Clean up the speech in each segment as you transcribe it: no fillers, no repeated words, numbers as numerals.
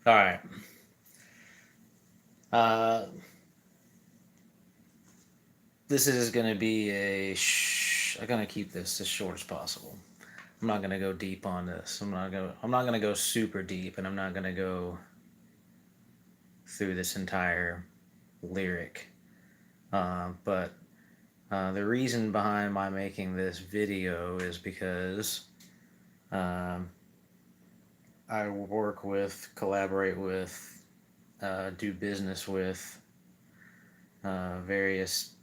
All right. Uh, this is going to be I'm going to keep this as short as possible. I'm not going to go deep on this. I'm not going to go super deep, and I'm not going to go through this entire lyric. But the reason behind my making this video is because um, I work with, collaborate with, do business with various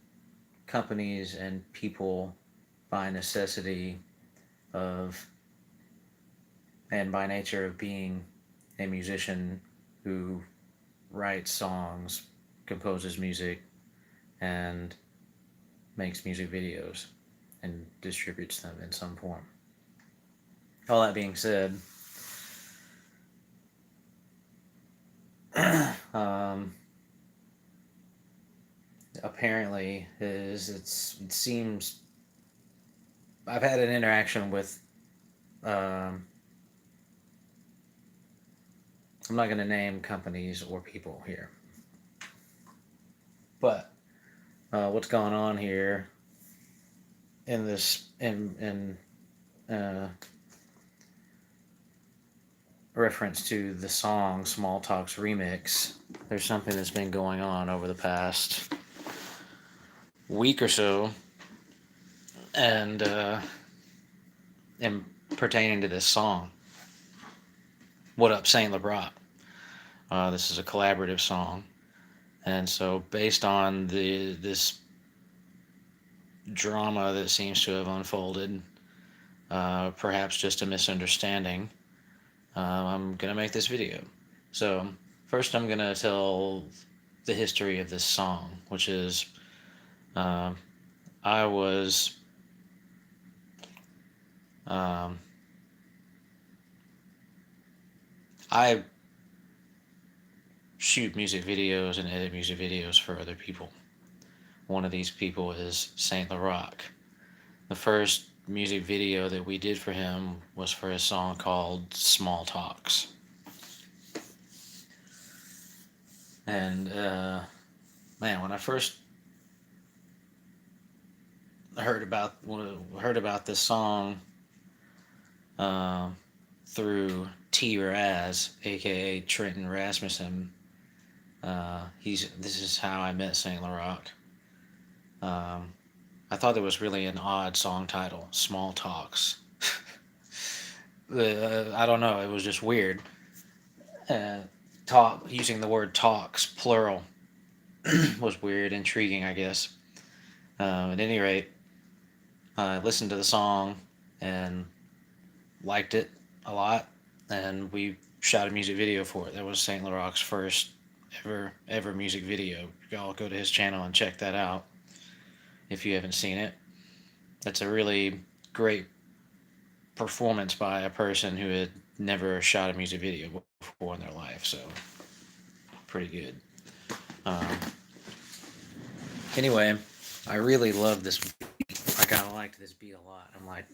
companies and people by necessity of and by nature of being a musician who writes songs, composes music, and makes music videos and distributes them in some form. All that being said, um, apparently it seems I've had an interaction with um, I'm not going to name companies or people here, but what's going on here in this in reference to the song Small Talks remix, there's something that's been going on over the past week or so, and pertaining to this song, What Up Saint LeBrock. This is a collaborative song, and so based on this drama that seems to have unfolded, perhaps just a misunderstanding, I'm gonna make this video. So first, I'm gonna tell the history of this song, which is uh, I was um, I shoot music videos and edit music videos for other people. One of these people is Saint LeRock. The first music video that we did for him was for a song called Small Talks. And man, when I first heard about this song uh, through T Raz, aka Trenton Rasmussen, this is how I met Saint LeRock. I thought it was really an odd song title, Small Talks. I don't know, it was just weird. Uh, using the word talks, plural, was weird, intriguing, I guess. At any rate, I listened to the song and liked it a lot, and we shot a music video for it. That was Saint Laurent's first ever music video. Y'all go to his channel and check that out if you haven't seen it. That's a really great performance by a person who had never shot a music video before in their life, so pretty good. Um, anyway, I really love this beat. I kind of liked this beat a lot. I'm like,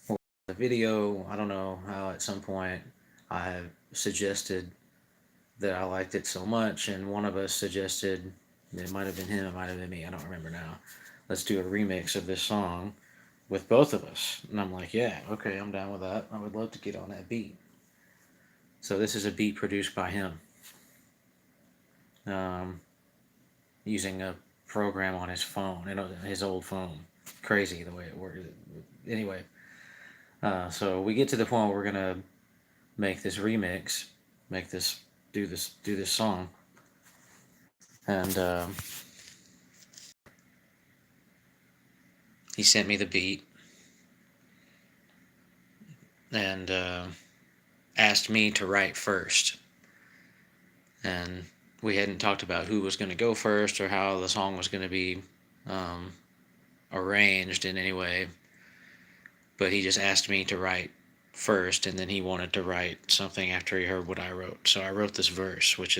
well, the video, I don't know how at some point I suggested that I liked it so much, and one of us suggested, it might have been him, it might have been me, I don't remember now, let's do a remix of this song with both of us. And I'm like, yeah, okay, I'm down with that. I would love to get on that beat. So this is a beat produced by him, um, using a program on his phone, his old phone. Crazy the way it works. Anyway, so we get to the point where we're gonna make this remix, make this do this song, and he sent me the beat and asked me to write first. And we hadn't talked about who was going to go first or how the song was going to be um, arranged in any way. But he just asked me to write first, and then he wanted to write something after he heard what I wrote. So I wrote this verse, which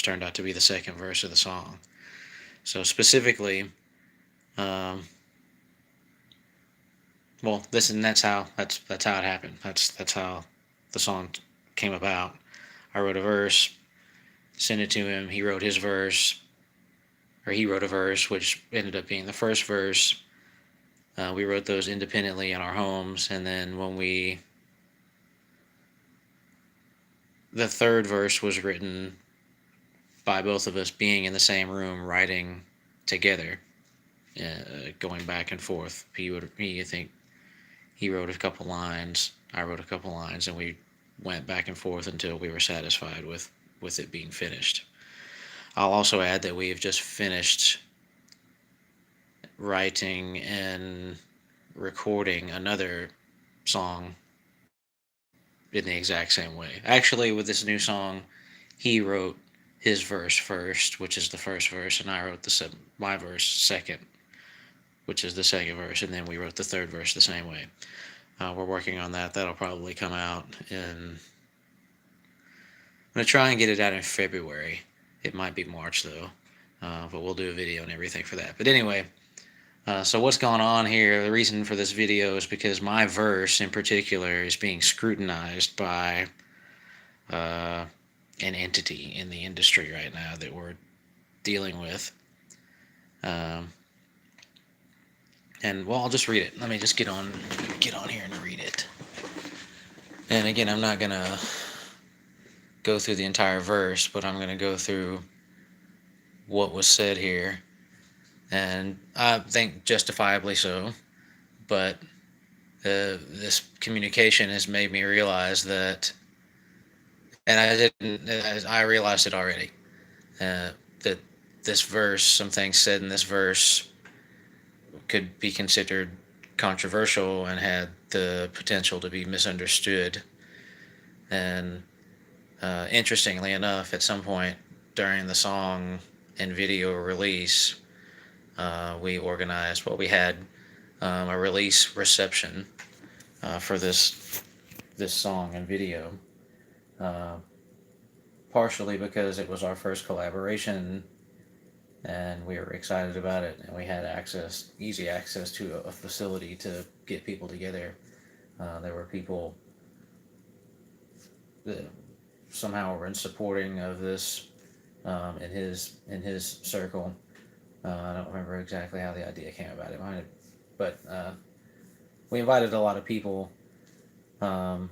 turned out to be the second verse of the song. So specifically, um, well, that's how it happened. That's how the song came about. I wrote a verse, sent it to him. He wrote his verse, or he wrote a verse, which ended up being the first verse. We wrote those independently in our homes, and then the third verse was written by both of us being in the same room writing together, going back and forth. I think he wrote a couple lines, I wrote a couple lines, and we went back and forth until we were satisfied with it being finished. I'll also add that we have just finished writing and recording another song in the exact same way. Actually, with this new song, he wrote his verse first, which is the first verse, and I wrote my verse second, which is the second verse, and then we wrote the third verse the same way. We're working on that. That'll probably come out I'm going to try and get it out in February. It might be March, though, but we'll do a video and everything for that. But anyway, so what's going on here, the reason for this video is because my verse in particular is being scrutinized by an entity in the industry right now that we're dealing with. And well, I'll just read it. Let me just get on here and read it. And again, I'm not gonna go through the entire verse, but I'm gonna go through what was said here, and I think justifiably so. But this communication has made me realize that, and I realized it already, that this verse, some things said in this verse could be considered controversial and had the potential to be misunderstood. And interestingly enough, at some point during the song and video release, we had a release reception for this song and video, partially because it was our first collaboration and we were excited about it, and we had easy access to a facility to get people together. There were people that somehow were in supporting of this in his circle. I don't remember exactly how the idea came about. But we invited a lot of people, and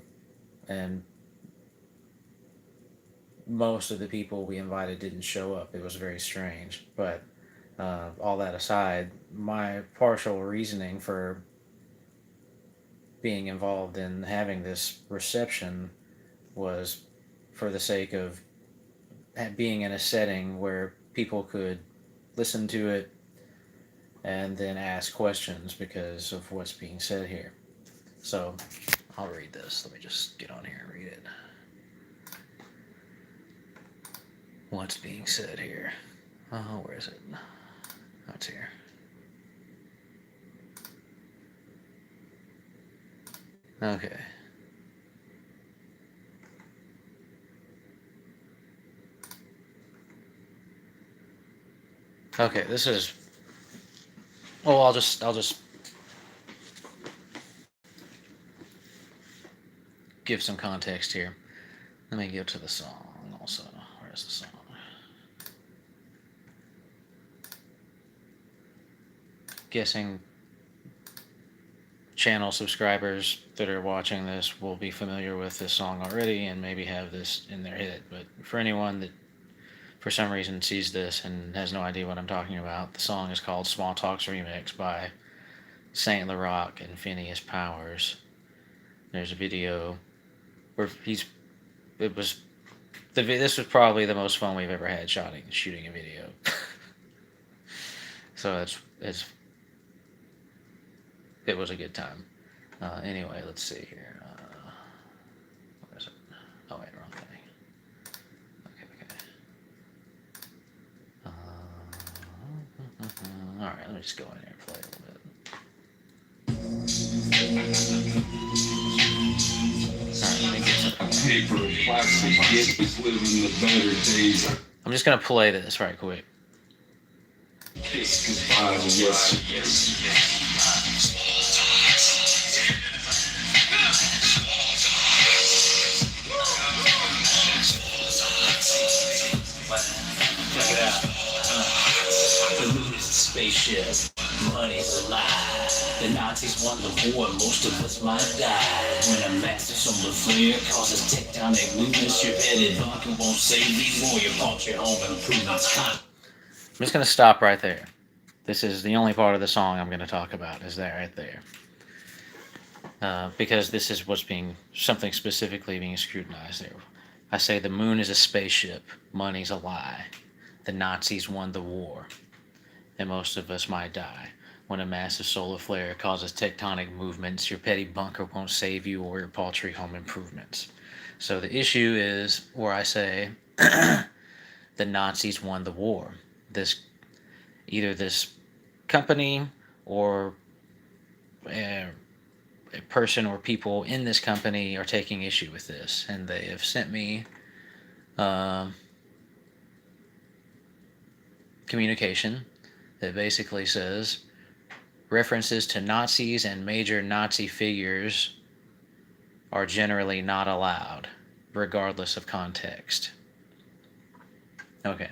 most of the people we invited didn't show up. It was very strange. But all that aside, my partial reasoning for being involved in having this reception was for the sake of being in a setting where people could listen to it and then ask questions because of what's being said here. So I'll read this. Let me just get on here and read it. What's being said here? Oh, where is it? Oh, it's here. Okay. Okay, this is. Oh, I'll just give some context here. Let me get to the song also. Where's the song? Guessing channel subscribers that are watching this will be familiar with this song already and maybe have this in their head. But for anyone that for some reason sees this and has no idea what I'm talking about, the song is called Small Talks Remix by Saint Lyrical and Phineas Powers. There's a video where this was probably the most fun we've ever had shooting a video. So it was a good time. Anyway, let's see here. What is it? Oh wait, wrong thing. Okay. All right, let me just go in here and play a little bit. I'm just gonna play this right quick. spaceship. Money's a lie. The Nazis won the war, most of us might die. When a massive solar flare causes tectonic movements, your petty bunker won't save you or your paltry home improvements. I'm just going to stop right there. This is the only part of the song I'm going to talk about, is that right there. Because this is what's being, something specifically being scrutinized there. I say the moon is a spaceship, money's a lie. The Nazis won the war, and most of us might die. When a massive solar flare causes tectonic movements, your petty bunker won't save you or your paltry home improvements. So the issue is where I say the Nazis won the war. Either this company or a person or people in this company are taking issue with this, and they have sent me communication that basically says references to Nazis and major Nazi figures are generally not allowed, regardless of context. Okay.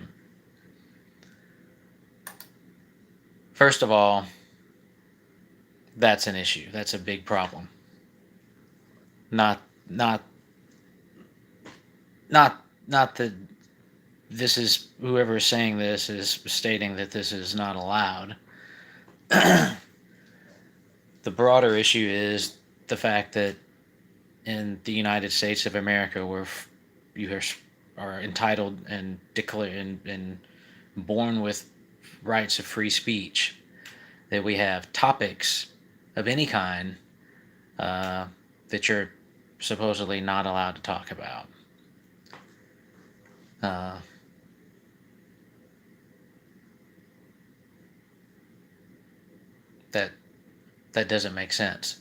First of all, that's an issue. That's a big problem. Not that this is, whoever is saying this is stating that this is not allowed. The broader issue is the fact that in the United States of America, where you are entitled and declared and born with rights of free speech, that we have topics of any kind that you're supposedly not allowed to talk about. That doesn't make sense.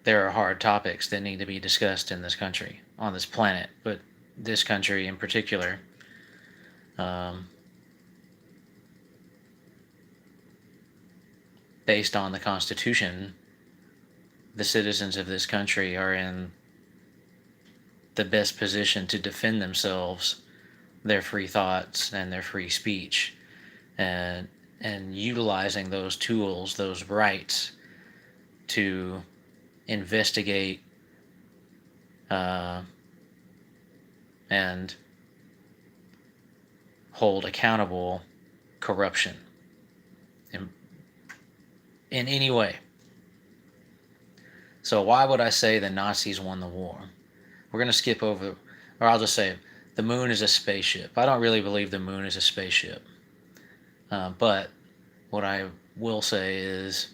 There are hard topics that need to be discussed in this country, on this planet, but this country in particular. Based on the Constitution, the citizens of this country are in the best position to defend themselves, their free thoughts, and their free speech, and utilizing those tools, those rights, to investigate and hold accountable corruption in any way. So why would I say the Nazis won the war? We're going to skip over, or I'll just say the moon is a spaceship. I don't really believe the moon is a spaceship. But what I will say is,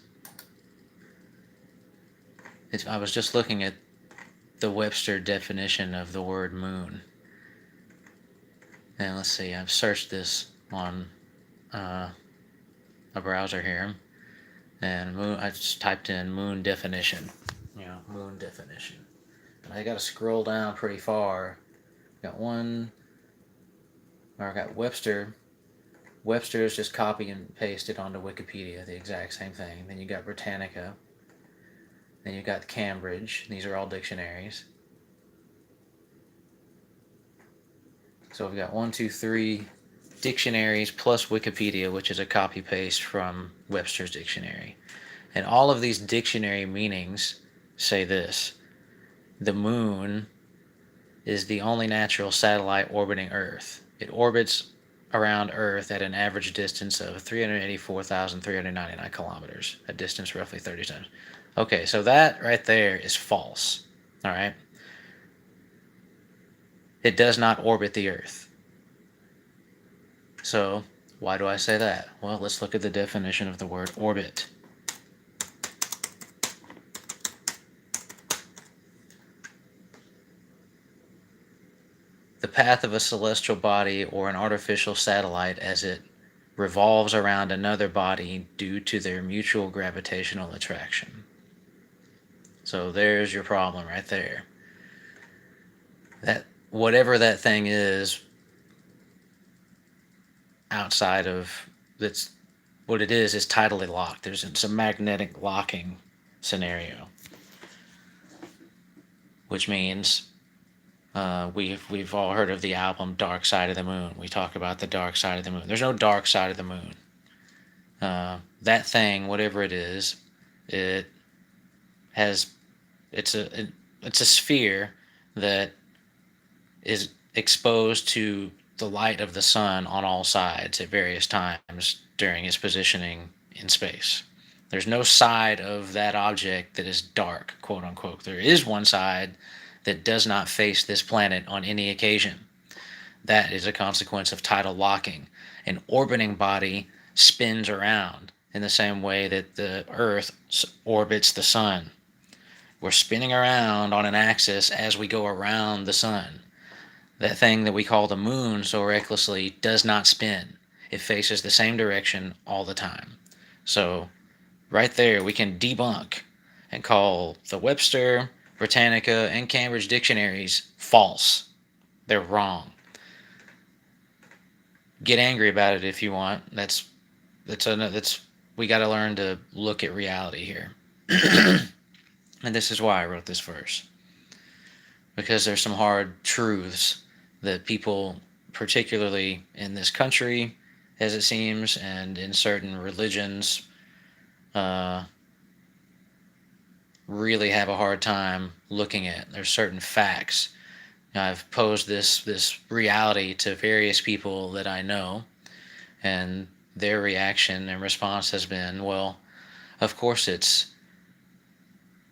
I was just looking at the Webster definition of the word moon. And let's see, I've searched this on a browser here. And moon, I just typed in moon definition. Moon definition. And I got to scroll down pretty far. I got Webster. Webster is just copy and pasted onto Wikipedia, the exact same thing. Then you got Britannica. Then you got Cambridge. These are all dictionaries. So we've got 1, 2, 3 dictionaries plus Wikipedia, which is a copy paste from Webster's dictionary. And all of these dictionary meanings say this: the moon is the only natural satellite orbiting Earth. It orbits around Earth at an average distance of 384,399 kilometers, a distance roughly 30 times. Okay, so that right there is false. All right? It does not orbit the Earth. So, why do I say that? Well, let's look at the definition of the word orbit. The path of a celestial body or an artificial satellite as it revolves around another body due to their mutual gravitational attraction. So there's your problem right there. That whatever that thing is outside of, that's what it is tidally locked. There's some magnetic locking scenario, which means We've all heard of the album Dark Side of the Moon. We talk about the dark side of the moon. There's no dark side of the moon. That thing, whatever it is, it has it's a sphere that is exposed to the light of the sun on all sides at various times during its positioning in space. There's no side of that object that is dark, quote unquote. There is one side that does not face this planet on any occasion. That is a consequence of tidal locking. An orbiting body spins around in the same way that the Earth orbits the sun. We're spinning around on an axis as we go around the sun. That thing that we call the moon so recklessly does not spin. It faces the same direction all the time. So, right there, we can debunk and call the Webster, Britannica, and Cambridge dictionaries false. They're wrong. Get angry about it if you want. That's we got to learn to look at reality here. And this is why I wrote this verse. Because there's some hard truths that people, particularly in this country, as it seems, and in certain religions, really have a hard time looking at. There's certain facts. I've posed this reality to various people that I know, and their reaction and response has been, well, of course it's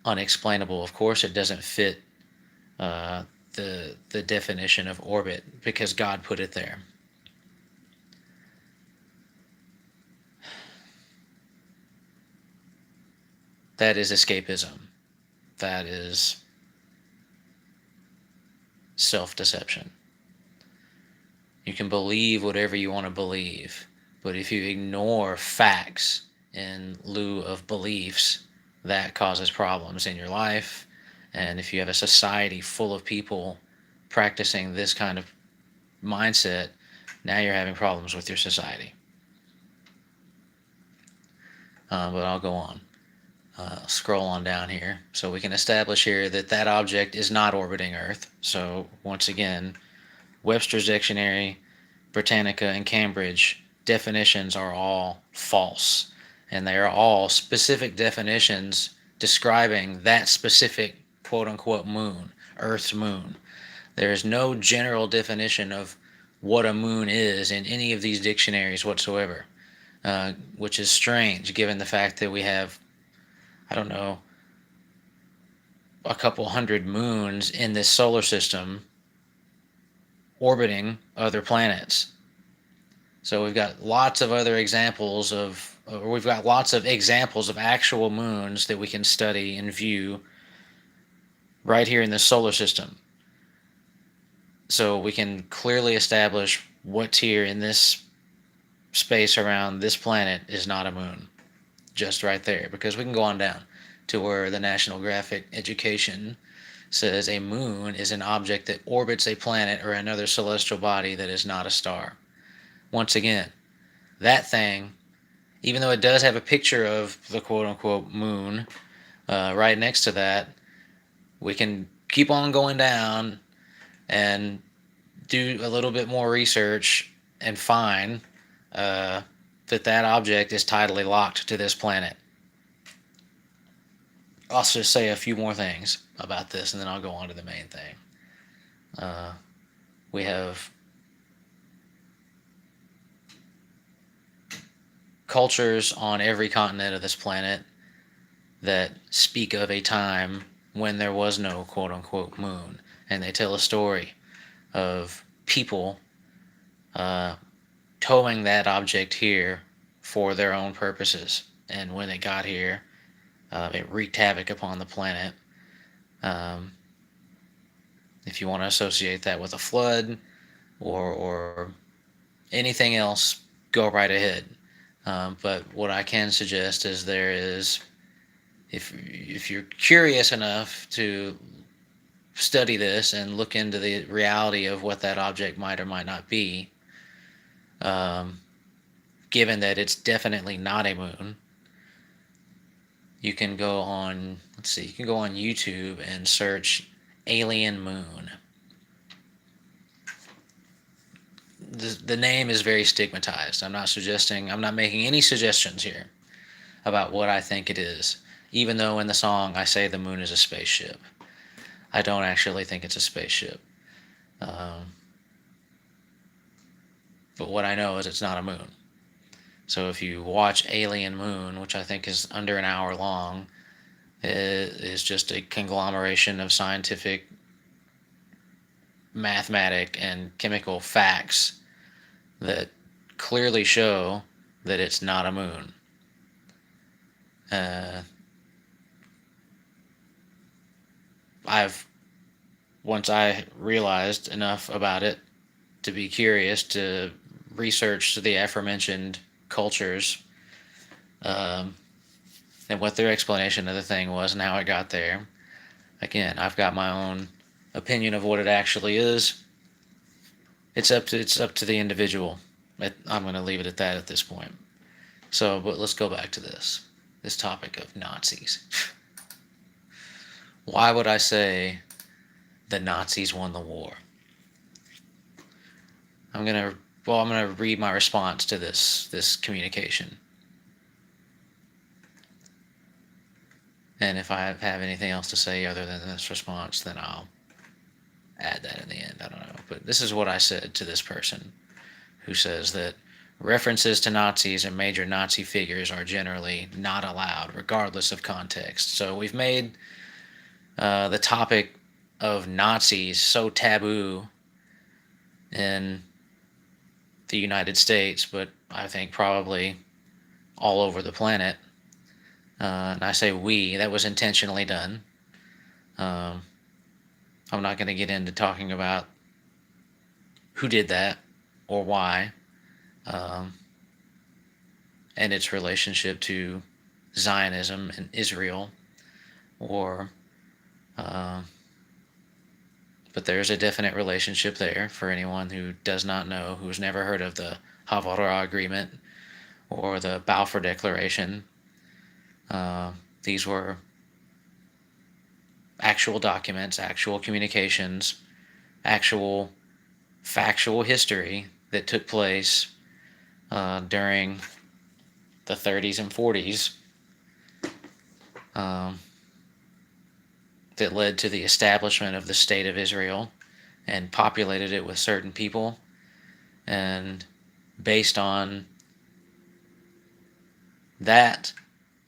unexplainable. Of course it doesn't fit the definition of orbit because God put it there. That is escapism. That is self-deception. You can believe whatever you want to believe, but if you ignore facts in lieu of beliefs, that causes problems in your life. And if you have a society full of people practicing this kind of mindset, now you're having problems with your society. But I'll go on. Scroll on down here. So we can establish here that that object is not orbiting Earth. So once again, Webster's Dictionary, Britannica, and Cambridge definitions are all false. And they are all specific definitions describing that specific quote unquote moon, Earth's moon. There is no general definition of what a moon is in any of these dictionaries whatsoever, which is strange given the fact that we have, I don't know, a couple hundred moons in this solar system orbiting other planets. So we've got lots of other examples of, or we've got lots of examples of actual moons that we can study and view right here in the solar system. So we can clearly establish what's here in this space around this planet is not a moon. Just right there, because we can go on down to where the National Graphic Education says a moon is an object that orbits a planet or another celestial body that is not a star. Once again, that thing, even though it does have a picture of the quote-unquote moon right next to that, we can keep on going down and do a little bit more research and find that object is tidally locked to this planet. I'll just say a few more things about this, and then I'll go on to the main thing. We have cultures on every continent of this planet that speak of a time when there was no quote-unquote moon, and they tell a story of people towing that object here for their own purposes. And when it got here, it wreaked havoc upon the planet. If you want to associate that with a flood or anything else, go right ahead. But what I can suggest is there is, if you're curious enough to study this and look into the reality of what that object might or might not be, given that it's definitely not a moon, you can go on, you can go on YouTube and search alien moon. the name is very stigmatized. I'm not making any suggestions here about what I think it is. Even though in the song I say the moon is a spaceship, I don't actually think it's a spaceship. Um, but what I know is it's not a moon. So if you watch Alien Moon, which I think is under an hour long, it is just a conglomeration of scientific, mathematic, and chemical facts that clearly show that it's not a moon. Uh, I've Once I realized enough about it to be curious to research the aforementioned cultures, um, and what their explanation of the thing was and how it got there. Again, I've got my own opinion of what it actually is. It's up to the individual. I'm going to leave it at that at this point. So, but let's go back to this topic of Nazis. Why would I say the Nazis won the war? I'm gonna read my response to this communication, and if I have anything else to say other than this response, then I'll add that in the end. I don't know, but this is what I said to this person who says that references to Nazis and major Nazi figures are generally not allowed, regardless of context. So we've made the topic of Nazis so taboo in the United States, but I think probably all over the planet. And I say we, that was intentionally done. Um, I'm not going to get into talking about who did that or why, um, and its relationship to Zionism and Israel, or but there's a definite relationship there for anyone who does not know, who's never heard of the Havara Agreement or the Balfour Declaration. These were actual documents, actual communications, actual factual history that took place during the 30s and 40s, that led to the establishment of the State of Israel and populated it with certain people. And based on that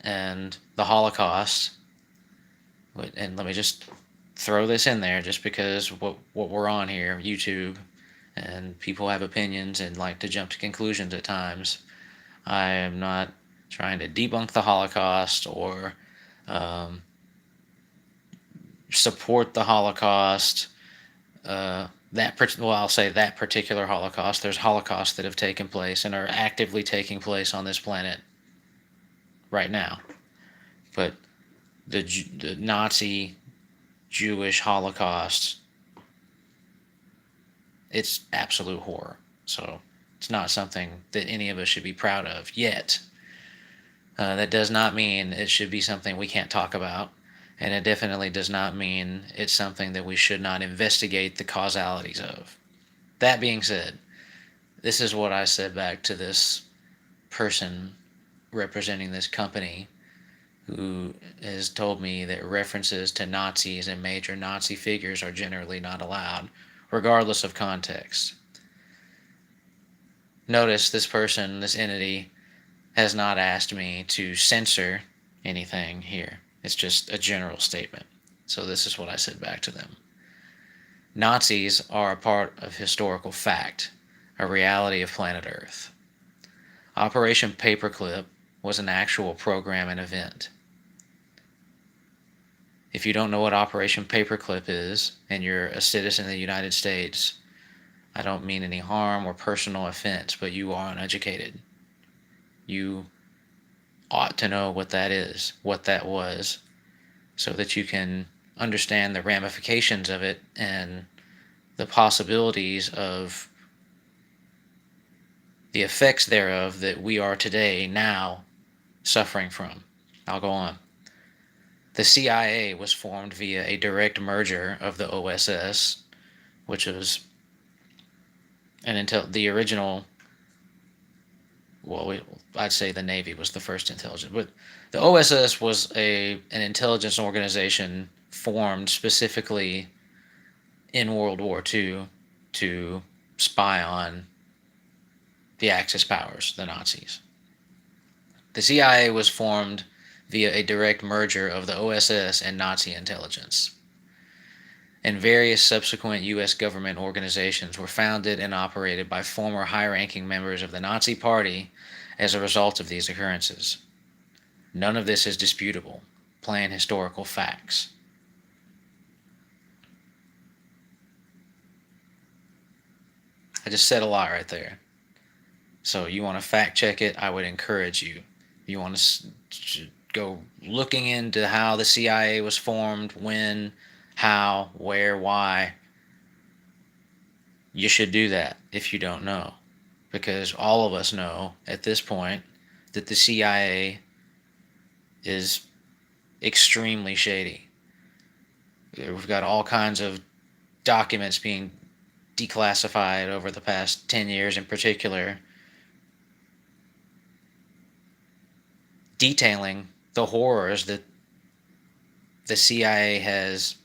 and the Holocaust, and let me just throw this in there just because what we're on here, YouTube, and people have opinions and like to jump to conclusions at times. I am not trying to debunk the Holocaust or support the Holocaust. I'll say that particular Holocaust. There's Holocausts that have taken place and are actively taking place on this planet right now. But the Nazi Jewish Holocaust, it's absolute horror. So it's not something that any of us should be proud of yet. That does not mean it should be something we can't talk about. And it definitely does not mean it's something that we should not investigate the causalities of. That being said, this is what I said back to this person representing this company who has told me that references to Nazis and major Nazi figures are generally not allowed, regardless of context. Notice this person, this entity, has not asked me to censor anything here. It's just a general statement. So this is what I said back to them. Nazis are a part of historical fact, a reality of planet Earth. Operation Paperclip was an actual program and event. If you don't know what Operation Paperclip is, and you're a citizen of the United States, I don't mean any harm or personal offense, but you are uneducated. You ought to know what that is, what that was, so that you can understand the ramifications of it and the possibilities of the effects thereof that we are today, now, suffering from. I'll go on. The CIA was formed via a direct merger of the OSS, which was and until the original, well, I'd say the Navy was the first intelligence, but the OSS was an intelligence organization formed specifically in World War II to spy on the Axis powers, the Nazis. The CIA was formed via a direct merger of the OSS and Nazi intelligence, and various subsequent U.S. government organizations were founded and operated by former high-ranking members of the Nazi Party as a result of these occurrences. None of this is disputable, plain historical facts. I just said a lot right there. So you want to fact check it, I would encourage you. You want to go looking into how the CIA was formed, when, how, where, why. You should do that if you don't know. Because all of us know at this point that the CIA is extremely shady. We've got all kinds of documents being declassified over the past 10 years in particular, detailing the horrors that the CIA has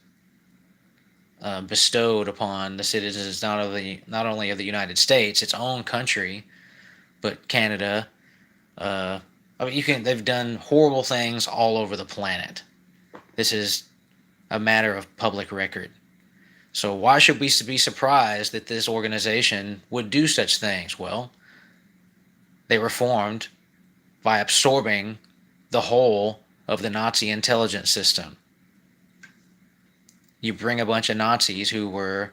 bestowed upon the citizens not only of the United States, its own country, but Canada. I mean, they've done horrible things all over the planet. This is a matter of public record. So why should we be surprised that this organization would do such things? Well, they were formed by absorbing the whole of the Nazi intelligence system. You bring a bunch of Nazis who were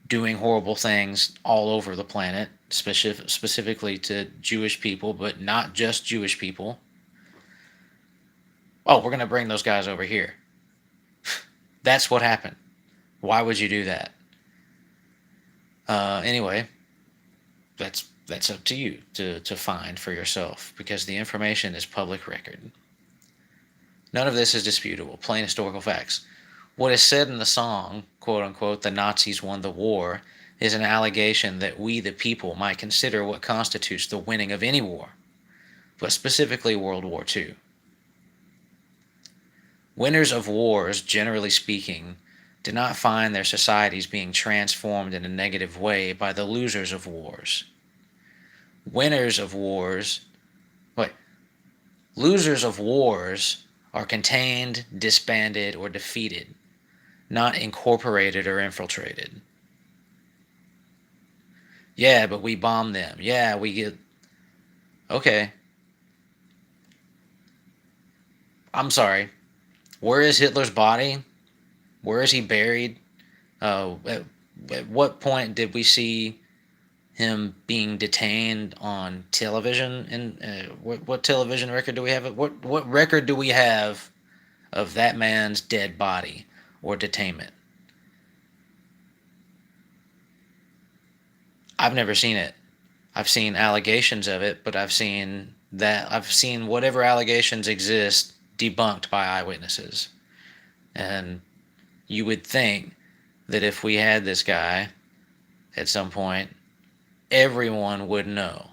doing horrible things all over the planet, specifically to Jewish people, but not just Jewish people. Oh, we're going to bring those guys over here. That's what happened. Why would you do that? Anyway, that's up to you to find for yourself, because the information is public record. None of this is disputable, plain historical facts. What is said in the song, quote unquote, "the Nazis won the war," is an allegation that we, the people, might consider what constitutes the winning of any war, but specifically World War II. Winners of wars, generally speaking, do not find their societies being transformed in a negative way by the losers of wars. Winners of wars, wait, losers of wars are contained, disbanded, or defeated, not incorporated or infiltrated. Yeah, but we bomb them. Yeah, we get. Okay. I'm sorry. Where is Hitler's body? Where is he buried? At what point did we see him being detained on television? And what television record do we have? What record do we have of that man's dead body or detainment? I've never seen it. I've seen allegations of it, but I've seen whatever allegations exist debunked by eyewitnesses. And you would think that if we had this guy at some point, everyone would know.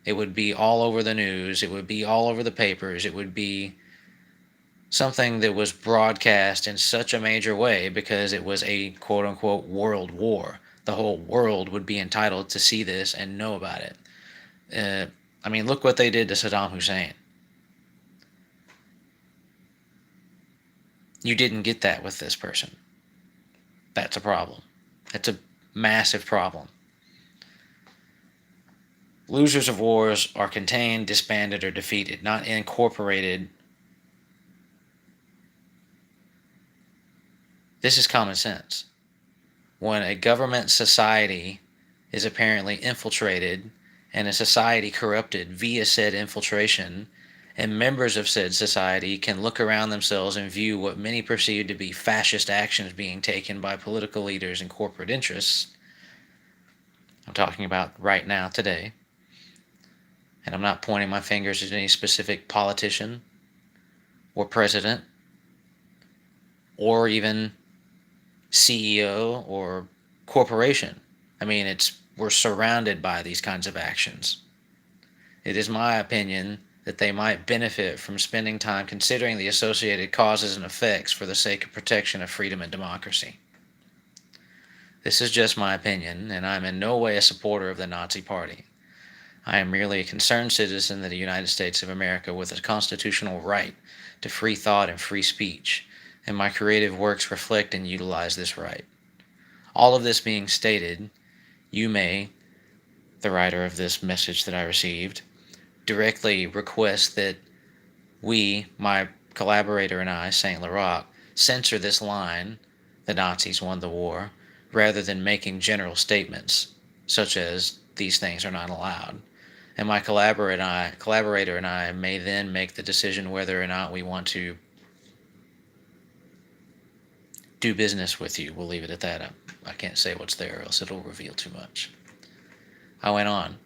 It would be all over the news, it would be all over the papers, it would be something that was broadcast in such a major way because it was a quote unquote world war. The whole world would be entitled to see this and know about it. I mean, look what they did to Saddam Hussein. You didn't get that with this person. That's a problem. It's a massive problem. Losers of wars are contained, disbanded, or defeated, not incorporated. This is common sense. When a government society is apparently infiltrated and a society corrupted via said infiltration, and members of said society can look around themselves and view what many perceive to be fascist actions being taken by political leaders and corporate interests. I'm talking about right now, today. And I'm not pointing my fingers at any specific politician or president or even CEO or corporation. I mean, it's were surrounded by these kinds of actions. It is my opinion that they might benefit from spending time considering the associated causes and effects for the sake of protection of freedom and democracy. This is just my opinion, and I am in no way a supporter of the Nazi Party. I am merely a concerned citizen of the United States of America with a constitutional right to free thought and free speech, and my creative works reflect and utilize this right. All of this being stated, you may, the writer of this message that I received, directly request that we, my collaborator and I, St. Lyrical, censor this line, "The Nazis won the war," rather than making general statements, such as, "These things are not allowed." And my collaborator and I may then make the decision whether or not we want to do business with you. We'll leave it at that. I can't say what's there, or else it'll reveal too much. I went on.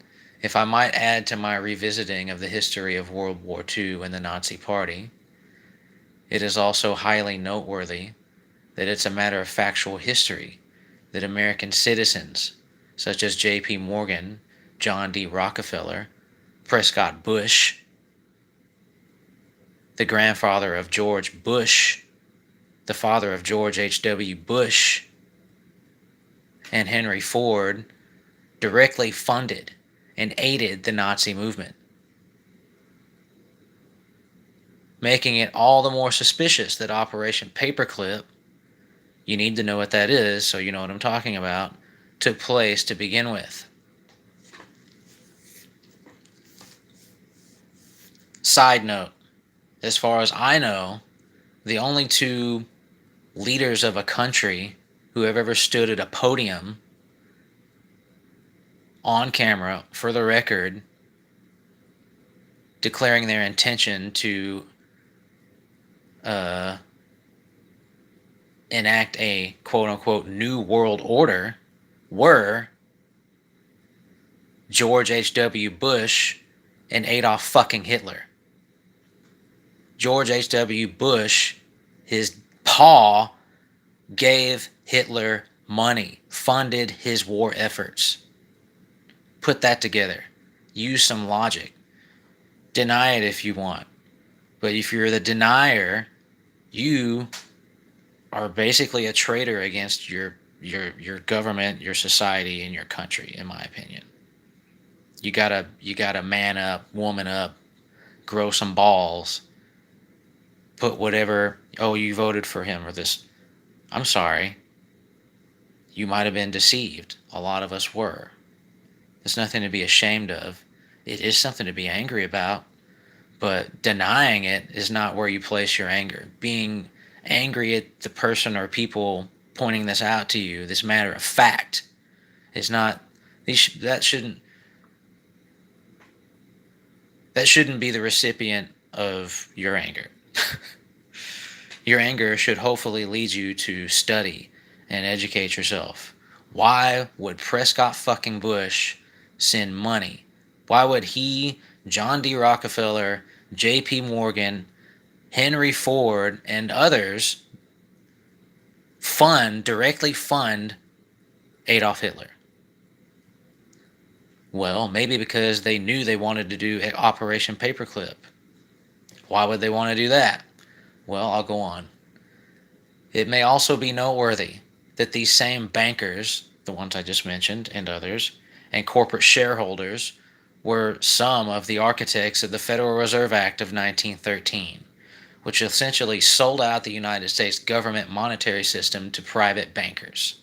If I might add to my revisiting of the history of World War II and the Nazi Party, it is also highly noteworthy that it's a matter of factual history that American citizens, such as J.P. Morgan, John D. Rockefeller, Prescott Bush, the grandfather of George Bush, the father of George H.W. Bush, and Henry Ford, directly funded and aided the Nazi movement, making it all the more suspicious that Operation Paperclip, you need to know what that is so you know what I'm talking about, took place to begin with. Side note, as far as I know, the only two leaders of a country who have ever stood at a podium on camera, for the record, declaring their intention to enact a quote-unquote new world order were George H.W. Bush and Adolf fucking Hitler. George H.W. Bush, his paw, gave Hitler money, funded his war efforts. Put that together. Use some logic. Deny it if you want. But if you're the denier, you are basically a traitor against your government, your society, and your country, in my opinion. You gotta man up, woman up, grow some balls, put whatever, oh, you voted for him or this. I'm sorry. You might have been deceived. A lot of us were. There's nothing to be ashamed of. It is something to be angry about, but denying it is not where you place your anger. Being angry at the person or people pointing this out to you, this matter of fact, is not, that shouldn't be the recipient of your anger. Your anger should hopefully lead you to study and educate yourself. Why would Prescott fucking Bush send money? Why would he, John D. Rockefeller, J.P. Morgan, Henry Ford, and others directly fund Adolf Hitler? Well, maybe because they knew they wanted to do Operation Paperclip. Why would they want to do that? Well, I'll go on. It may also be noteworthy that these same bankers, the ones I just mentioned, and others, and corporate shareholders were some of the architects of the Federal Reserve Act of 1913, which essentially sold out the United States government monetary system to private bankers.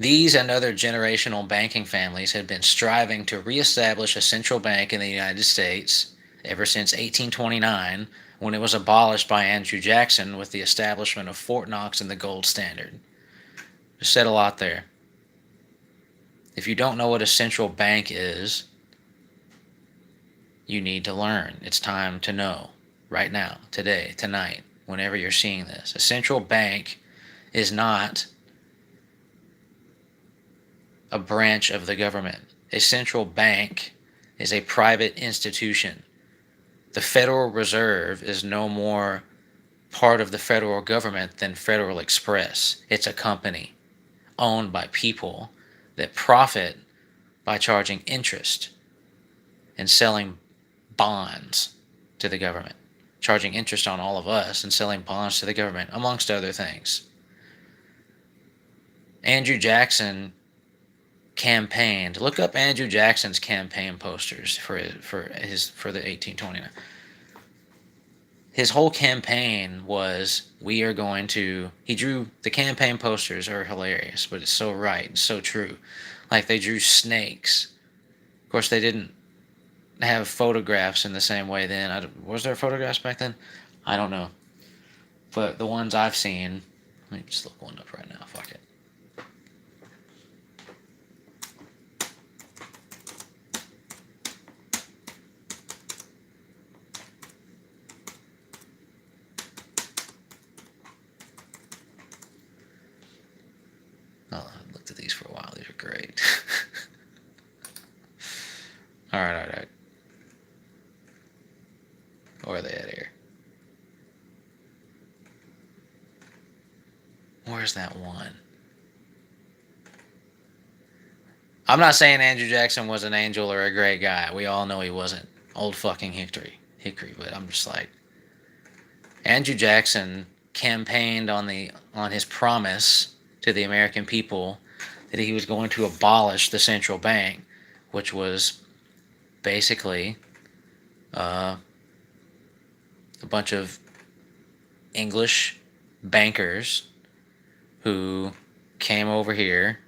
These and other generational banking families had been striving to reestablish a central bank in the United States ever since 1829, when it was abolished by Andrew Jackson with the establishment of Fort Knox and the gold standard. Just said a lot there. If you don't know what a central bank is, you need to learn. It's time to know. Right now, today, tonight, whenever you're seeing this. A central bank is not a branch of the government. A central bank is a private institution. The Federal Reserve is no more part of the federal government than Federal Express. It's a company. owned by people that profit by charging interest and selling bonds to the government, charging interest on all of us and selling bonds to the government, amongst other things. Andrew Jackson campaigned. Look up Andrew Jackson's campaign posters for the 1829. His whole campaign was, we are going to. He drew the campaign posters are hilarious, but it's so right and so true. Like, they drew snakes. Of course, they didn't have photographs in the same way then. Was there photographs back then? I don't know. But the ones I've seen, let me just look one up right now. Fuck it. Oh, I looked at these for a while. These are great. All right. Where are they at here? Where's that one? I'm not saying Andrew Jackson was an angel or a great guy. We all know he wasn't. Old fucking hickory. But I'm just like, Andrew Jackson campaigned on his promise to the American people that he was going to abolish the central bank, which was basically a bunch of English bankers who came over here.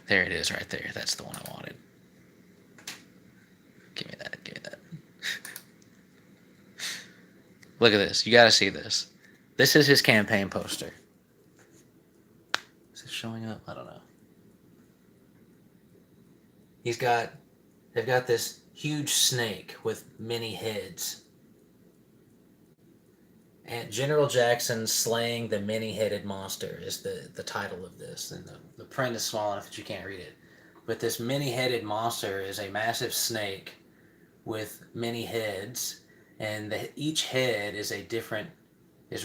There it is right there. That's the one I wanted. Give me that. Look at this. You got to see this. This is his campaign poster. Is it showing up? I don't know. They've got this huge snake with many heads. And General Jackson Slaying the Many-Headed Monster is the title of this. And the print is small enough that you can't read it. But this many-headed monster is a massive snake with many heads. And each head is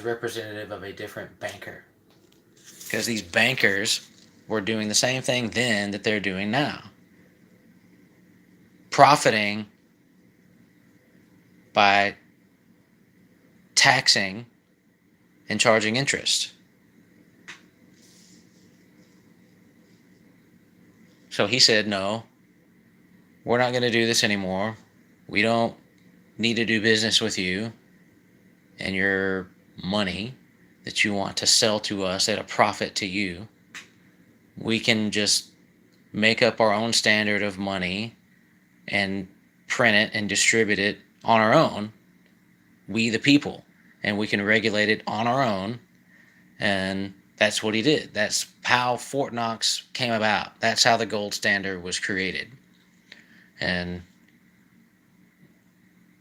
representative of a different banker. Because these bankers were doing the same thing then that they're doing now. Profiting by taxing and charging interest. So he said, no, we're not going to do this anymore. We don't need to do business with you and your money that you want to sell to us at a profit to you. We can just make up our own standard of money and print it and distribute it on our own, we the people, and we can regulate it on our own. And that's what he did. That's how Fort Knox came about. That's how the gold standard was created. And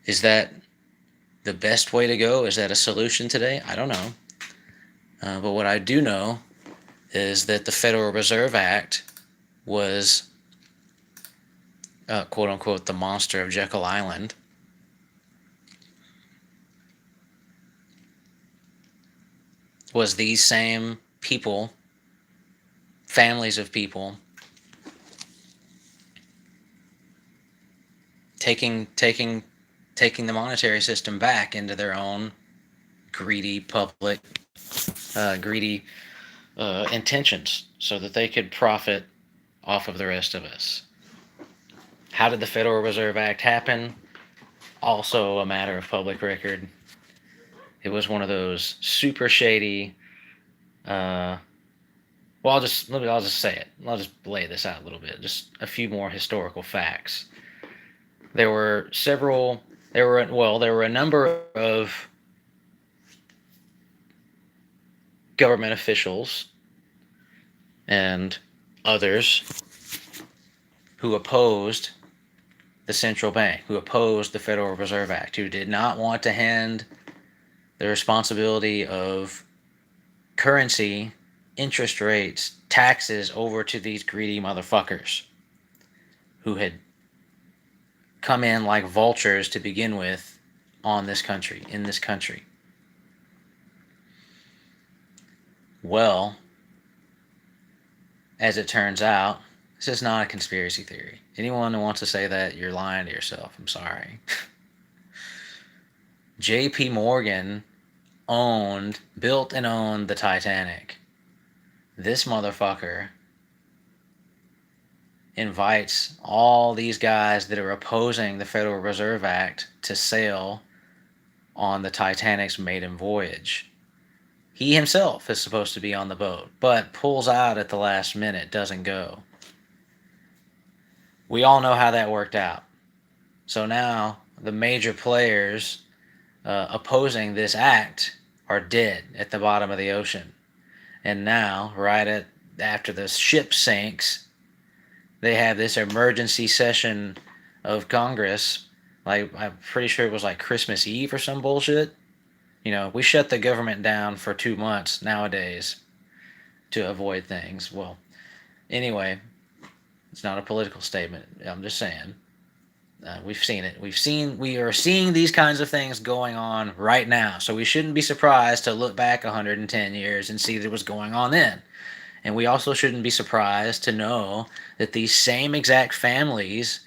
is that the best way to go? Is that a solution today? I don't know. But what I do know is that the Federal Reserve Act was, quote unquote, the monster of Jekyll Island. Was these same people, families of people, taking the monetary system back into their own greedy public, intentions, so that they could profit off of the rest of us. How did the Federal Reserve Act happen? Also a matter of public record. It was one of those super shady. I'll just say it. I'll just lay this out a little bit. Just a few more historical facts. There were a number of government officials and others who opposed the central bank, who opposed the Federal Reserve Act, who did not want to hand the responsibility of currency, interest rates, taxes over to these greedy motherfuckers who had come in like vultures to begin with in this country. Well, as it turns out, this is not a conspiracy theory. Anyone who wants to say that, you're lying to yourself. I'm sorry. J.P. Morgan built and owned the Titanic. This motherfucker invites all these guys that are opposing the Federal Reserve Act to sail on the Titanic's maiden voyage. He himself is supposed to be on the boat, but pulls out at the last minute, doesn't go. We all know how that worked out. So now the major players opposing this act are dead at the bottom of the ocean. And now, after the ship sinks, they have this emergency session of Congress. Like, I'm pretty sure it was like Christmas Eve or some bullshit. We shut the government down for 2 months nowadays to avoid things. Well, anyway, it's not a political statement. I'm just saying. We've seen it. We are seeing these kinds of things going on right now. So we shouldn't be surprised to look back 110 years and see that was going on then. And we also shouldn't be surprised to know that these same exact families,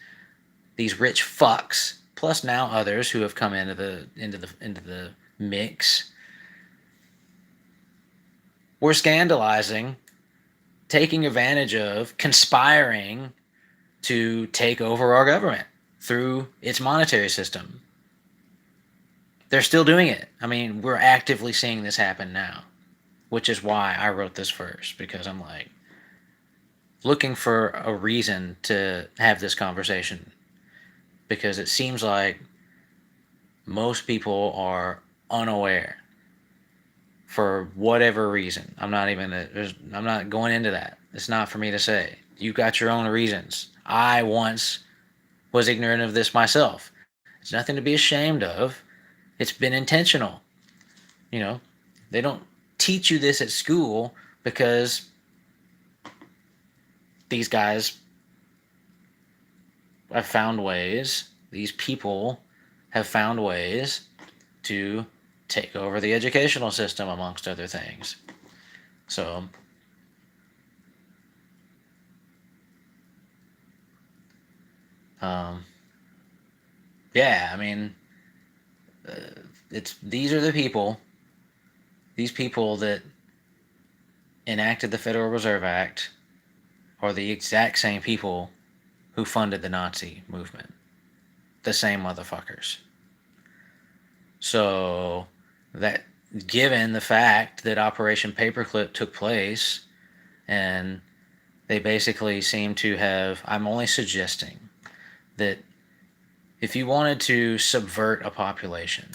these rich fucks, plus now others who have come into the mix, were scandalizing, taking advantage of, conspiring to take over our government through its monetary system. They're still doing it. I mean, we're actively seeing this happen now, which is why I wrote this first, because I'm like looking for a reason to have this conversation, because it seems like most people are unaware for whatever reason. I'm not going into that. It's not for me to say. You got your own reasons. I once was ignorant of this myself. It's nothing to be ashamed of. It's been intentional. They don't teach you this at school because these guys have found ways, these people have found ways to take over the educational system, amongst other things. So, yeah, I mean, these are these people that enacted the Federal Reserve Act are the exact same people who funded the Nazi movement. The same motherfuckers. So, that given the fact that Operation Paperclip took place, and they basically seem to have, I'm only suggesting that if you wanted to subvert a population,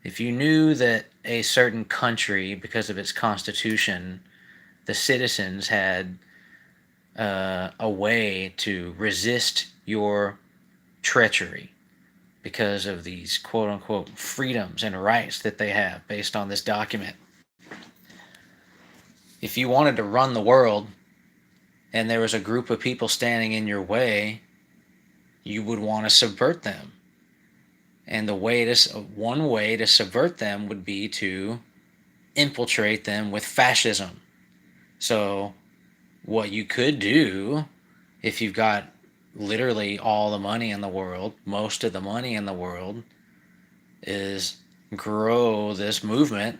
if you knew that a certain country, because of its constitution, the citizens had a way to resist your treachery because of these quote unquote freedoms and rights that they have based on this document. If you wanted to run the world and there was a group of people standing in your way, you would want to subvert them. And one way to subvert them would be to infiltrate them with fascism. So what you could do, if you've got literally all the money in the world, most of the money in the world, is grow this movement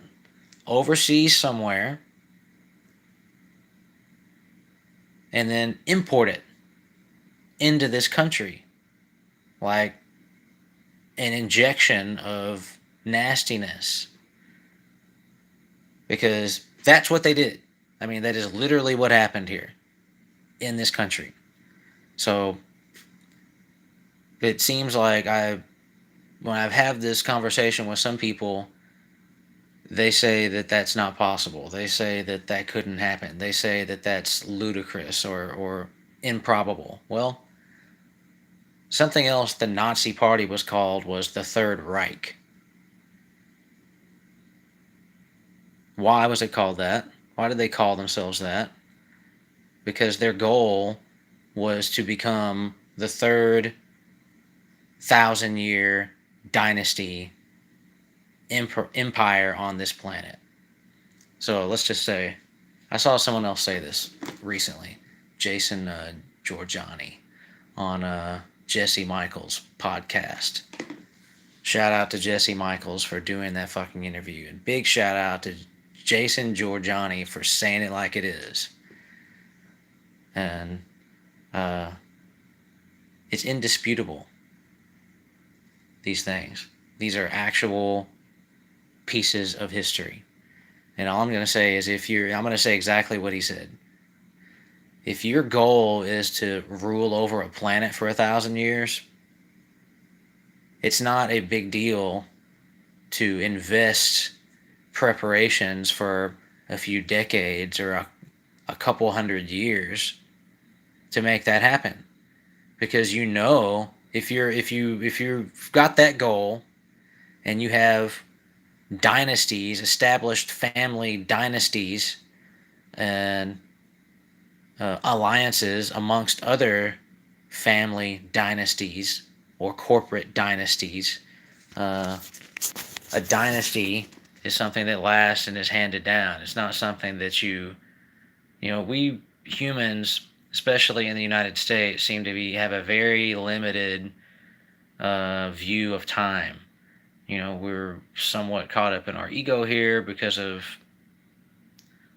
overseas somewhere and then import it into this country, like an injection of nastiness, because that's what they did. I mean, that is literally what happened here in this country. So it seems like when I've had this conversation with some people, they say that that's not possible. They say that that couldn't happen. They say that that's ludicrous or improbable. Well, something else the Nazi Party was called was the Third Reich. Why was it called that? Why did they call themselves that? Because their goal was to become the third 1,000-year dynasty empire on this planet. So let's just say I saw someone else say this recently. Jason Giorgiani on Jesse Michaels' podcast. Shout out to Jesse Michaels for doing that fucking interview. And big shout out to Jason Giorgiani for saying it like it is. And uh, it's indisputable, these things. These are actual pieces of history. And all I'm going to say is I'm going to say exactly what he said. If your goal is to rule over a planet for 1,000 years, it's not a big deal to invest preparations for a few decades or a couple hundred years to make that happen. Because if you've got that goal and you have dynasties, established family dynasties, and alliances amongst other family dynasties or corporate dynasties. A dynasty is something that lasts and is handed down. It's not something that we humans, especially in the United States, seem to have a very limited view of time. We're somewhat caught up in our ego here because of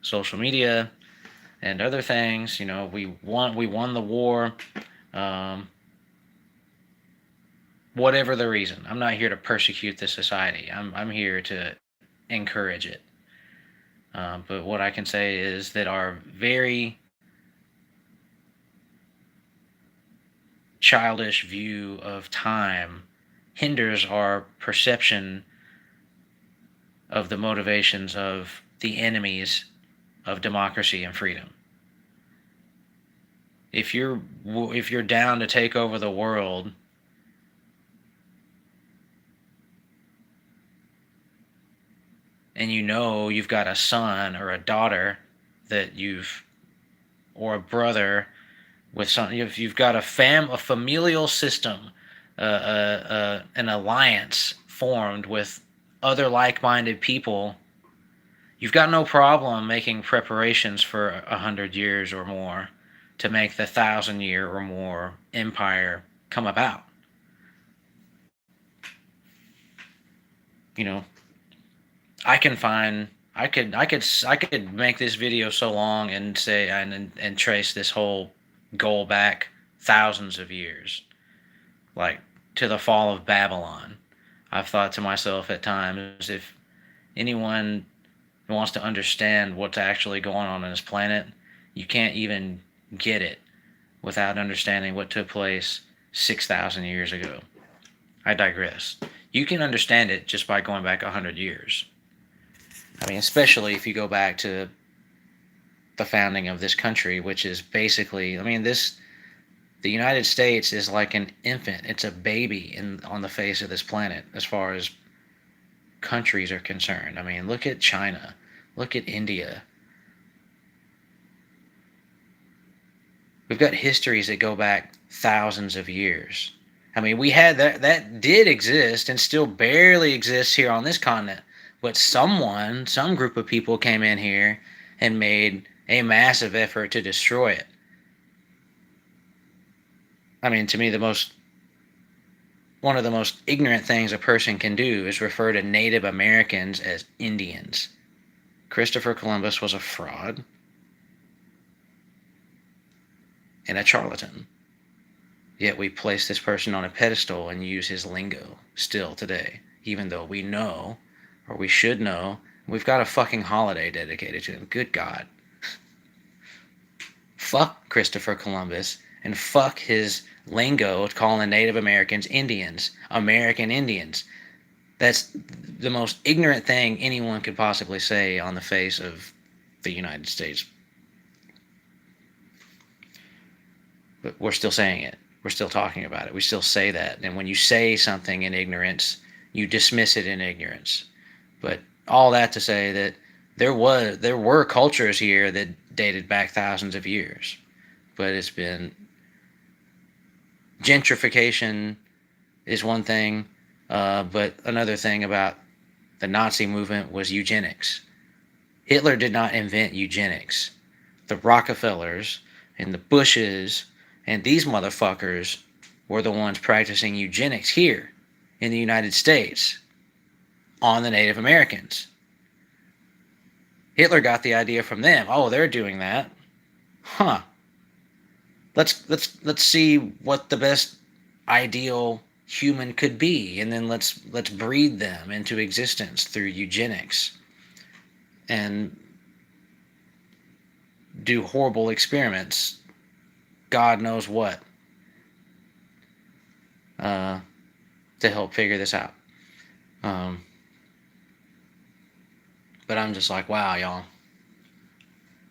social media and other things. We won the war. Whatever the reason, I'm not here to persecute the society. I'm here to encourage it. But what I can say is that our very childish view of time hinders our perception of the motivations of the enemies of democracy and freedom. If you're down to take over the world, and you've got a son or a daughter or a brother with something, if you've got a familial system, an alliance formed with other like-minded people, you've got no problem making preparations for 100 years or more to make the 1,000-year or more empire come about. I could make this video so long and say and trace this whole goal back thousands of years, like to the fall of Babylon. I've thought to myself at times, if anyone wants to understand what's actually going on this planet, you can't even get it without understanding what took place 6,000 years ago. I digress. You can understand it just by going back 100 years. I mean, especially if you go back to the founding of this country, which is basically, the United States is like an infant. It's a baby on the face of this planet as far as countries are concerned. I mean, look at China. Look at India. We've got histories that go back thousands of years. I mean, we had that did exist and still barely exists here on this continent. But some group of people came in here and made a massive effort to destroy it. I mean, to me, one of the most ignorant things a person can do is refer to Native Americans as Indians. Christopher Columbus was a fraud and a charlatan. Yet we place this person on a pedestal and use his lingo still today, even though we know, or we should know, we've got a fucking holiday dedicated to him. Good God. Fuck Christopher Columbus and fuck his lingo calling Native Americans Indians, American Indians. That's the most ignorant thing anyone could possibly say on the face of the United States. But we're still saying it. We're still talking about it. We still say that. And when you say something in ignorance, you dismiss it in ignorance. But all that to say that there were cultures here that dated back thousands of years. But it's been gentrification is one thing, but another thing about the Nazi movement was eugenics. Hitler did not invent eugenics. The Rockefellers and the Bushes and these motherfuckers were the ones practicing eugenics here in the United States on the Native Americans. Hitler got the idea from them. Oh, they're doing that. Huh. Let's see what the best ideal human could be, and then let's breed them into existence through eugenics and do horrible experiments, God knows what, to help figure this out. But I'm just like, wow, y'all.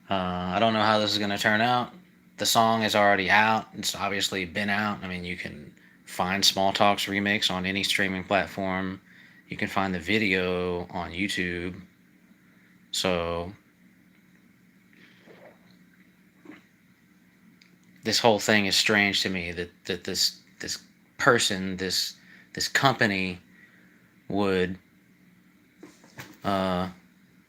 I don't know how this is going to turn out. The song is already out. It's obviously been out. I mean, you can find Small Talk's remix on any streaming platform. You can find the video on YouTube. So this whole thing is strange to me that this person, this company would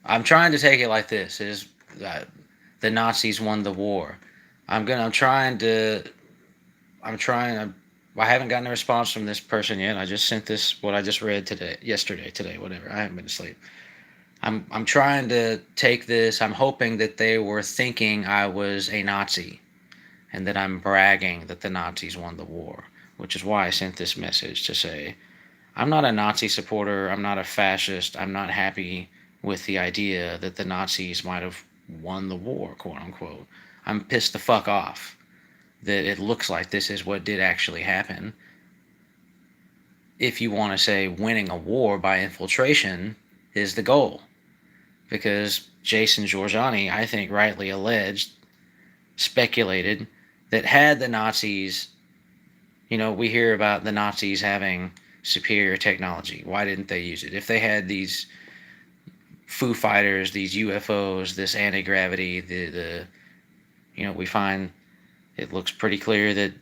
I'm trying to take it like this: is the Nazis won the war. I'm trying to. I haven't gotten a response from this person yet. I just sent this what I just read today, whatever. I haven't been asleep. I'm trying to take this. I'm hoping that they were thinking I was a Nazi, and that I'm bragging that the Nazis won the war, which is why I sent this message to say I'm not a Nazi supporter. I'm not a fascist. I'm not happy with the idea that the Nazis might have won the war, quote unquote. I'm pissed the fuck off that it looks like this is what did actually happen. If you want to say winning a war by infiltration is the goal. Because Jason Giorgiani, I think rightly speculated that had the Nazis, we hear about the Nazis having superior technology. Why didn't they use it? If they had these Foo Fighters, these UFOs, this anti-gravity, we find it looks pretty clear that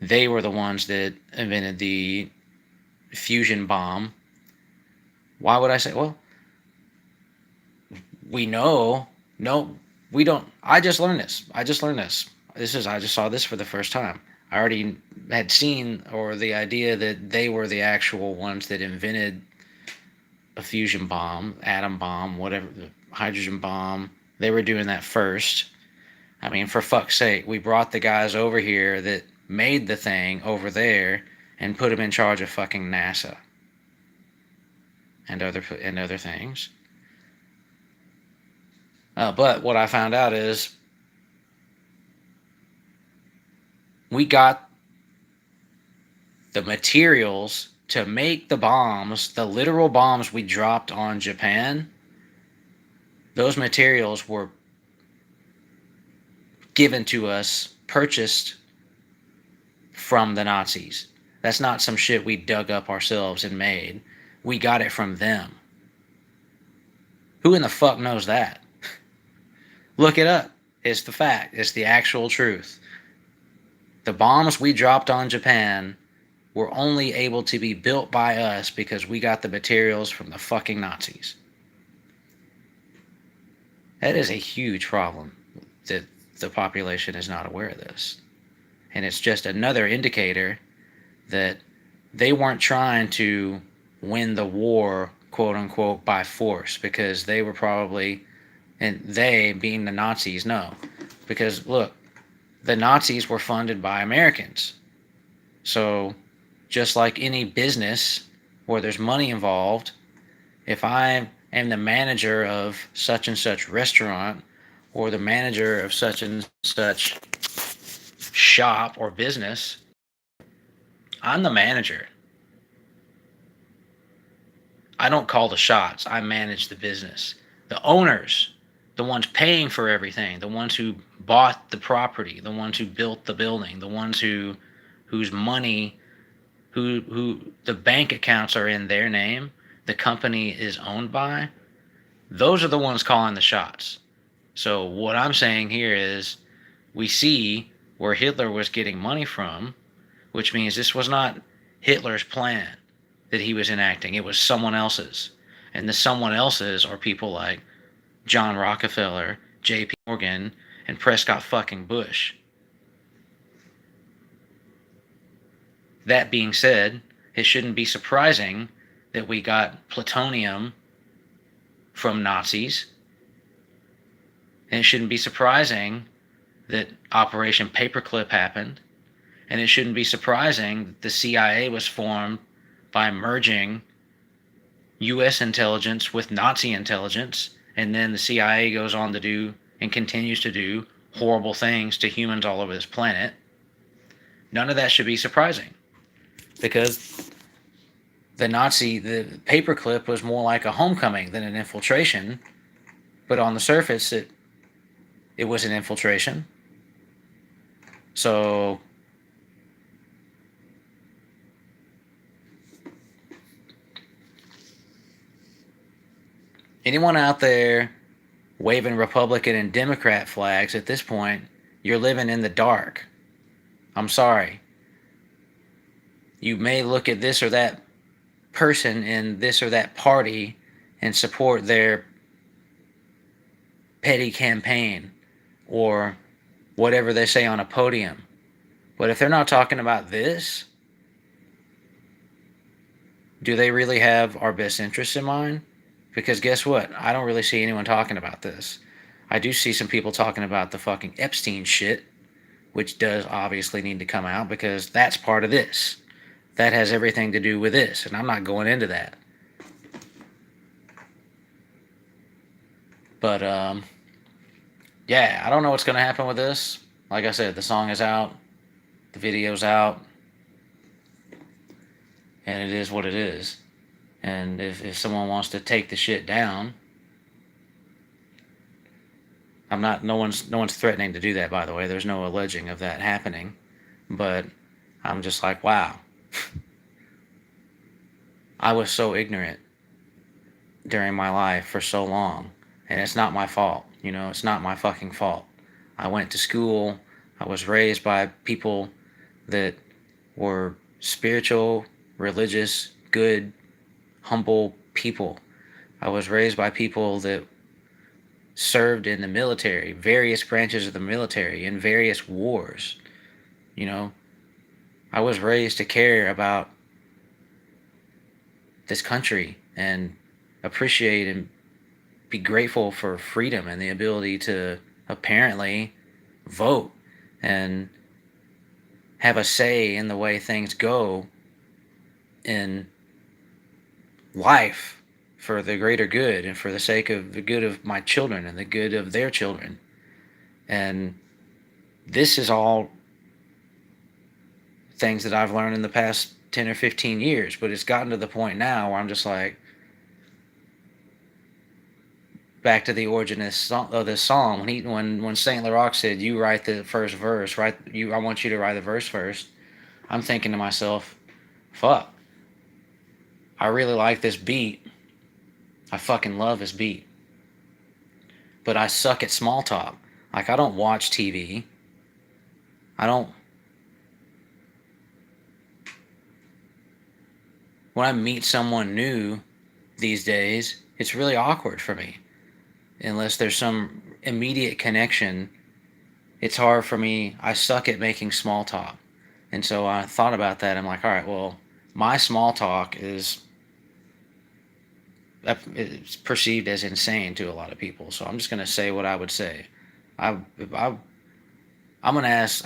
they were the ones that invented the fusion bomb. Why would I say, well, we know, no, we don't. I just learned this. I just saw this for the first time. I already had seen, or the idea that they were the actual ones that invented a fusion bomb, atom bomb, whatever, the hydrogen bomb. They were doing that first. I mean, for fuck's sake, we brought the guys over here that made the thing over there and put them in charge of fucking NASA and other things. But what I found out is we got the materials to make the bombs, the literal bombs we dropped on Japan. Those materials were given to us, purchased from the Nazis. That's not some shit we dug up ourselves and made. We got it from them. Who in the fuck knows that? Look it up. It's the fact. It's the actual truth. The bombs we dropped on Japan were only able to be built by us because we got the materials from the fucking Nazis. That is a huge problem that the population is not aware of this. And it's just another indicator that they weren't trying to win the war, quote unquote, by force, because they were probably, and they being the Nazis, no. Because look, the Nazis were funded by Americans. So just like any business where there's money involved, if I am the manager of such and such restaurant or the manager of such and such shop or business, I'm the manager. I don't call the shots. I manage the business. The owners, the ones paying for everything, the ones who bought the property, the ones who built the building, the ones whose money, who the bank accounts are in their name, the company is owned by, those are the ones calling the shots. So what I'm saying here is we see where Hitler was getting money from, which means this was not Hitler's plan that he was enacting. It was someone else's. And the someone else's are people like John Rockefeller, J.P. Morgan, and Prescott fucking Bush. That being said, it shouldn't be surprising that we got plutonium from Nazis. And it shouldn't be surprising that Operation Paperclip happened. And it shouldn't be surprising that the CIA was formed by merging U.S. intelligence with Nazi intelligence. And then the CIA goes on to do and continues to do horrible things to humans all over this planet. None of that should be surprising. Because the paperclip was more like a homecoming than an infiltration. But on the surface, it was an infiltration. So anyone out there waving Republican and Democrat flags at this point, you're living in the dark. I'm sorry. You may look at this or that person in this or that party and support their petty campaign or whatever they say on a podium. But if they're not talking about this, do they really have our best interests in mind? Because guess what? I don't really see anyone talking about this. I do see some people talking about the fucking Epstein shit, which does obviously need to come out because that's part of this. That has everything to do with this, and I'm not going into that. But, yeah, I don't know what's going to happen with this. Like I said, the song is out, the video's out, and it is what it is. And if someone wants to take the shit down, I'm not. No one's threatening to do that. By the way, there's no alleging of that happening. But I'm just like, wow. I was so ignorant during my life for so long, and it's not my fault. It's not my fucking fault. I went to school. I was raised by people that were spiritual, religious, good, humble people. I was raised by people that served in the military, various branches of the military, in various wars. I was raised to care about this country and appreciate and be grateful for freedom and the ability to apparently vote and have a say in the way things go in life for the greater good and for the sake of the good of my children and the good of their children. And this is all things that I've learned in the past 10 or 15 years, but it's gotten to the point now where I'm just like, back to the origin of this song, when Saint Lyric said, "You write the first verse, I want you to write the verse first." I'm thinking to myself, fuck, I really like this beat. I fucking love this beat. But I suck at small talk. Like, I don't watch TV. When I meet someone new these days, it's really awkward for me. Unless there's some immediate connection, it's hard for me. I suck at making small talk. And so I thought about that. I'm like, all right, well, my small talk is it's perceived as insane to a lot of people. So I'm just gonna say what I would say. I'm gonna ask.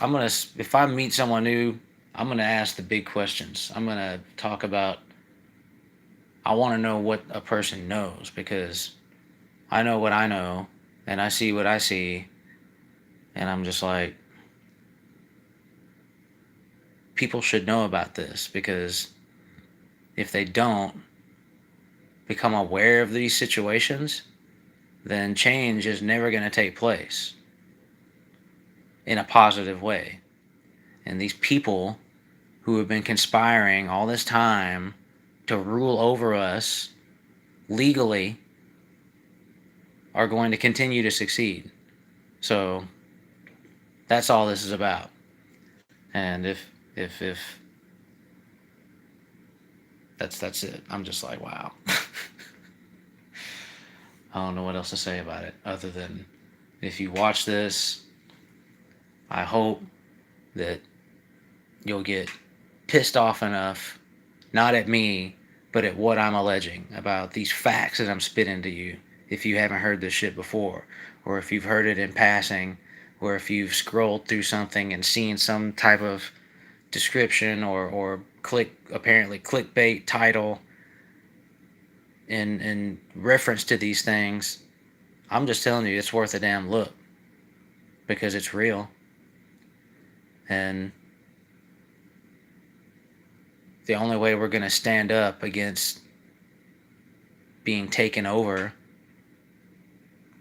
If I meet someone new, I'm gonna ask the big questions. I'm gonna talk about. I want to know what a person knows because I know what I know and I see what I see, and I'm just like, people should know about this because if they don't become aware of these situations, then change is never going to take place in a positive way. And these people who have been conspiring all this time to rule over us legally are going to continue to succeed. So that's all this is about. And if that's it, I'm just like, wow. I don't know what else to say about it other than if you watch this, I hope that you'll get pissed off enough, not at me, but at what I'm alleging about these facts that I'm spitting to you. If you haven't heard this shit before, or if you've heard it in passing, or if you've scrolled through something and seen some type of description or apparently clickbait title in reference to these things, I'm just telling you it's worth a damn look because it's real. And the only way we're going to stand up against being taken over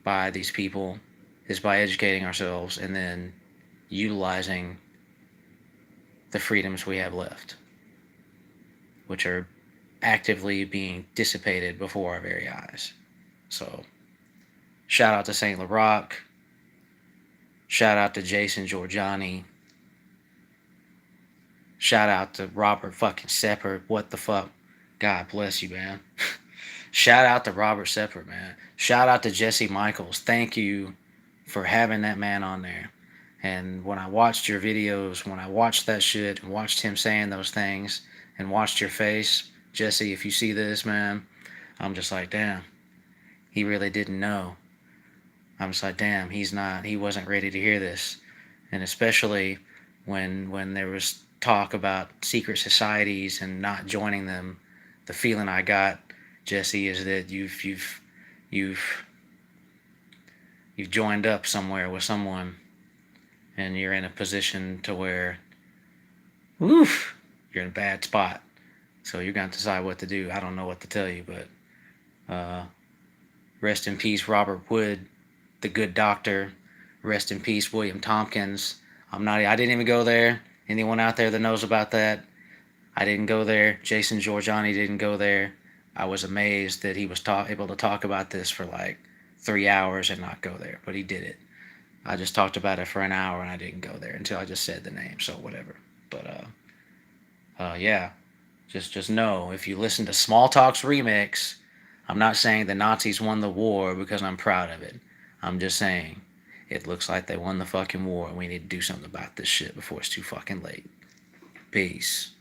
by these people is by educating ourselves and then utilizing the freedoms we have left, which are actively being dissipated before our very eyes. So, shout out to St. lyrical. Shout out to Jason Giorgiani. Shout out to Robert fucking Seppert. What the fuck? God bless you, man. Shout out to Robert Seppert, man. Shout out to Jesse Michaels. Thank you for having that man on there. And when I watched your videos, when I watched that shit and watched him saying those things and watched your face, Jesse, if you see this, man, I'm just like, damn, he really didn't know. I'm just like, damn, he wasn't ready to hear this. And especially when there was talk about secret societies and not joining them, the feeling I got, Jesse, is that you've joined up somewhere with someone and you're in a position to where, woof, you're in a bad spot. So you're going to decide what to do. I don't know what to tell you, but rest in peace, Robert Wood, the good doctor. Rest in peace, William Tompkins. I didn't even go there. Anyone out there that knows about that? I didn't go there. Jason Giorgiani didn't go there. I was amazed that he was able to talk about this for like 3 hours and not go there, but he did it. I just talked about it for an hour and I didn't go there until I just said the name, so whatever. But yeah, just know if you listen to Small Talk's remix, I'm not saying the Nazis won the war because I'm proud of it. I'm just saying it looks like they won the fucking war and we need to do something about this shit before it's too fucking late. Peace.